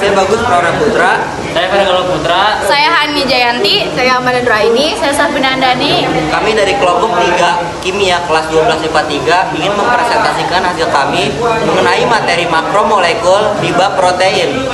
saya Bagus Praura Putra. Saya Fergalo Putra. Saya Hani Jayanti. Saya Amanda Nuraini. Saya Safina Andani. Kami dari kelompok 3 Kimia kelas 12 IPA 3 ingin mempresentasikan hasil kami mengenai materi makromolekul di bab protein.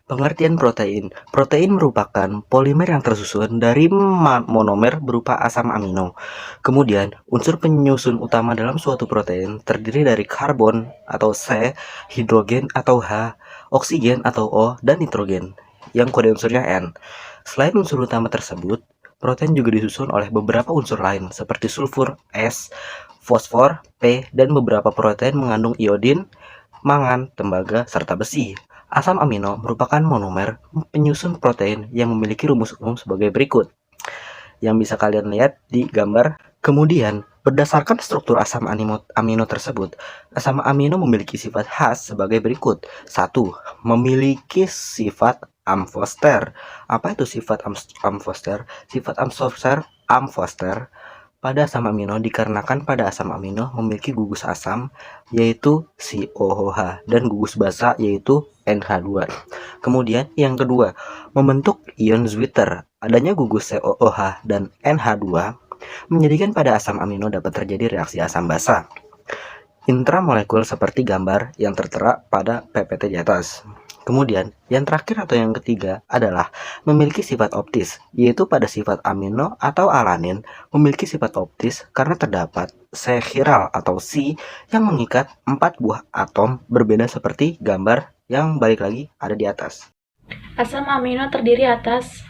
Pengertian protein. Protein merupakan polimer yang tersusun dari monomer berupa asam amino. Kemudian, unsur penyusun utama dalam suatu protein terdiri dari karbon atau C, hidrogen atau H, oksigen atau O, dan nitrogen, yang kode unsurnya N. Selain unsur utama tersebut, protein juga disusun oleh beberapa unsur lain seperti sulfur, S, fosfor, P, dan beberapa protein mengandung iodin, mangan, tembaga, serta besi. Asam amino merupakan monomer penyusun protein yang memiliki rumus umum sebagai berikut, yang bisa kalian lihat di gambar. Kemudian, berdasarkan struktur asam amino tersebut, asam amino memiliki sifat khas sebagai berikut. 1. Memiliki sifat amfoster. Apa itu sifat amfoster? Sifat amfoster pada asam amino dikarenakan pada asam amino memiliki gugus asam yaitu COOH dan gugus basa yaitu NH2. Kemudian yang kedua, membentuk ion Zwitter. Adanya gugus COOH dan NH2 menjadikan pada asam amino dapat terjadi reaksi asam basa intramolekul seperti gambar yang tertera pada PPT di atas. Kemudian, yang terakhir atau yang ketiga adalah memiliki sifat optis, yaitu pada sifat amino atau alanin memiliki sifat optis karena terdapat C-chiral atau C yang mengikat 4 buah atom berbeda seperti gambar yang balik lagi ada di atas. Asam amino terdiri atas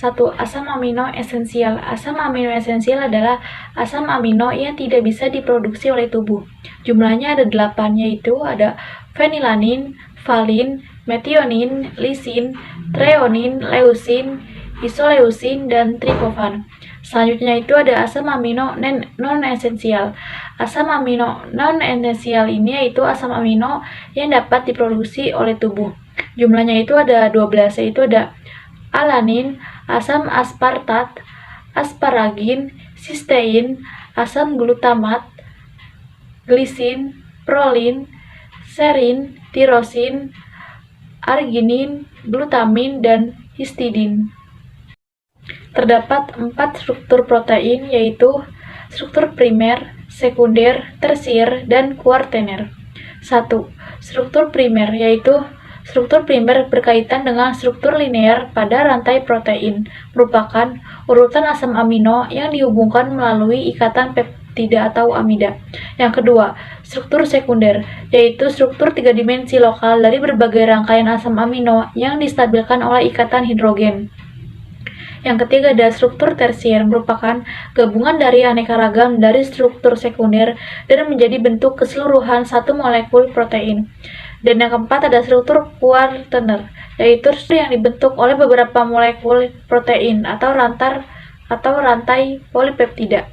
1. Asam amino esensial. Asam amino esensial adalah asam amino yang tidak bisa diproduksi oleh tubuh. Jumlahnya ada 8, yaitu ada fenilanin, valin, metionin, lisin, treonin, leusin, isoleusin, dan triptofan. Selanjutnya itu ada asam amino non-esensial. Asam amino non-esensial ini yaitu asam amino yang dapat diproduksi oleh tubuh. Jumlahnya itu ada 12, yaitu ada alanin, asam aspartat, asparagin, sistein, asam glutamat, glisin, prolin, serin, tirosin, arginin, glutamin, dan histidin. Terdapat 4 struktur protein yaitu struktur primer, sekunder, tersier, dan kuartener. 1. Struktur primer yaitu struktur primer berkaitan dengan struktur linear pada rantai protein, merupakan urutan asam amino yang dihubungkan melalui ikatan peptida atau amida. Yang kedua, struktur sekunder, yaitu struktur 3 dimensi lokal dari berbagai rangkaian asam amino yang distabilkan oleh ikatan hidrogen. Yang ketiga ada struktur tersier, merupakan gabungan dari aneka ragam dari struktur sekunder dan menjadi bentuk keseluruhan satu molekul protein. Dan yang keempat ada struktur kuartener, yaitu struktur yang dibentuk oleh beberapa molekul protein atau rantai polipeptida.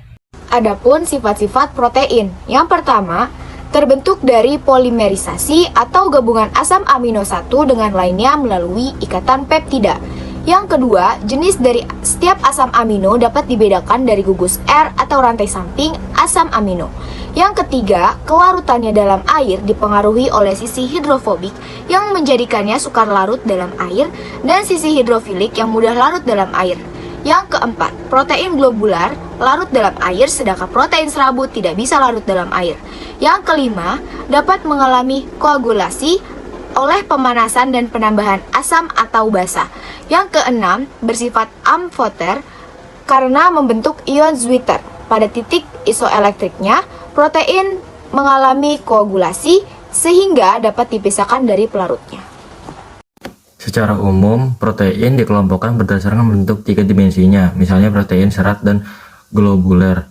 Adapun sifat-sifat protein. Yang pertama, terbentuk dari polimerisasi atau gabungan asam amino satu dengan lainnya melalui ikatan peptida. Yang kedua, jenis dari setiap asam amino dapat dibedakan dari gugus R atau rantai samping asam amino. Yang ketiga, kelarutannya dalam air dipengaruhi oleh sisi hidrofobik yang menjadikannya sukar larut dalam air dan sisi hidrofilik yang mudah larut dalam air. Yang keempat, protein globular larut dalam air sedangkan protein serabut tidak bisa larut dalam air. Yang kelima, dapat mengalami koagulasi oleh pemanasan dan penambahan asam atau basa. Yang keenam, bersifat amfoter karena membentuk ion Zwitter. Pada titik isoelektriknya, protein mengalami koagulasi sehingga dapat dipisahkan dari pelarutnya. Secara umum, protein dikelompokkan berdasarkan bentuk 3 dimensinya, misalnya protein serat dan globuler.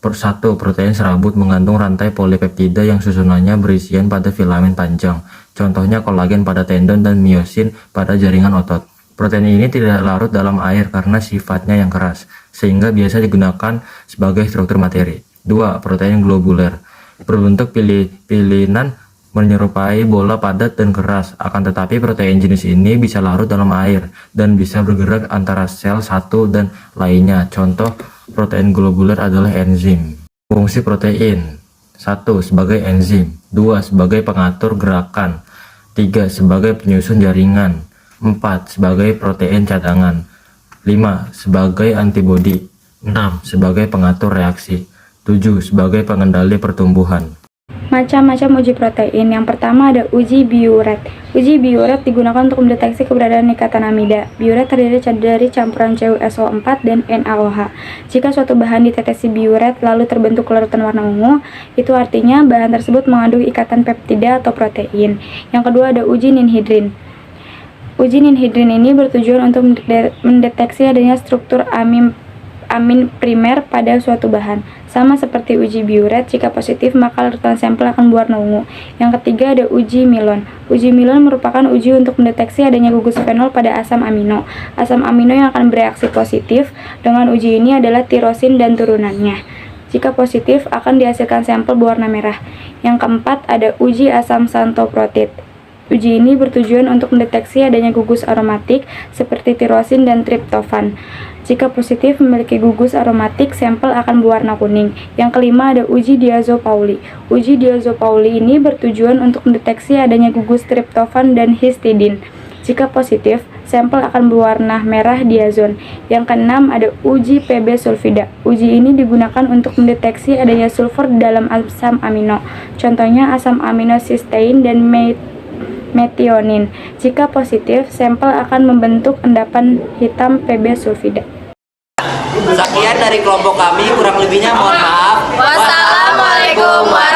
1. Protein serabut mengandung rantai polipeptida yang susunannya berisian pada filamen panjang, contohnya kolagen pada tendon dan miosin pada jaringan otot. Protein ini tidak larut dalam air karena sifatnya yang keras, sehingga biasa digunakan sebagai struktur materi. 2. Protein globuler berbentuk pilihan menyerupai bola padat dan keras, akan tetapi protein jenis ini bisa larut dalam air dan bisa bergerak antara sel satu dan lainnya. Contoh protein globuler adalah enzim. Fungsi protein: 1. Sebagai enzim. 2. Sebagai pengatur gerakan. 3. Sebagai penyusun jaringan. 4. Sebagai protein cadangan. 5. Sebagai antibodi. 6. Sebagai pengatur reaksi. 7. Sebagai pengendali pertumbuhan. Macam-macam uji protein. Yang pertama ada uji biuret. Uji biuret digunakan untuk mendeteksi keberadaan ikatan amida. Biuret terdiri dari campuran CuSO4 dan NaOH. Jika suatu bahan ditetesi biuret lalu terbentuk larutan warna ungu, itu artinya bahan tersebut mengandung ikatan peptida atau protein. Yang kedua ada uji ninhidrin. Uji ninhidrin ini bertujuan untuk mendeteksi adanya struktur amin primer pada suatu bahan. Sama seperti uji biuret, jika positif maka larutan sampel akan berwarna ungu. Yang ketiga ada uji Milon. Uji Milon merupakan uji untuk mendeteksi adanya gugus fenol pada asam amino. Asam amino yang akan bereaksi positif dengan uji ini adalah tirosin dan turunannya. Jika positif akan dihasilkan sampel berwarna merah. Yang keempat ada uji asam xanthoprotid. Uji ini bertujuan untuk mendeteksi adanya gugus aromatik seperti tirosin dan triptofan. Jika positif memiliki gugus aromatik, sampel akan berwarna kuning. Yang kelima ada uji Diazo-Pauli. Uji Diazo-Pauli ini bertujuan untuk mendeteksi adanya gugus triptofan dan histidin. Jika positif, sampel akan berwarna merah diazon. Yang keenam ada uji Pb sulfida. Uji ini digunakan untuk mendeteksi adanya sulfur dalam asam amino. Contohnya asam amino sistein dan metionin. Jika positif, sampel akan membentuk endapan hitam Pb sulfida. Sekian dari kelompok kami, kurang lebihnya mohon maaf. Wassalamualaikum warahmatullahi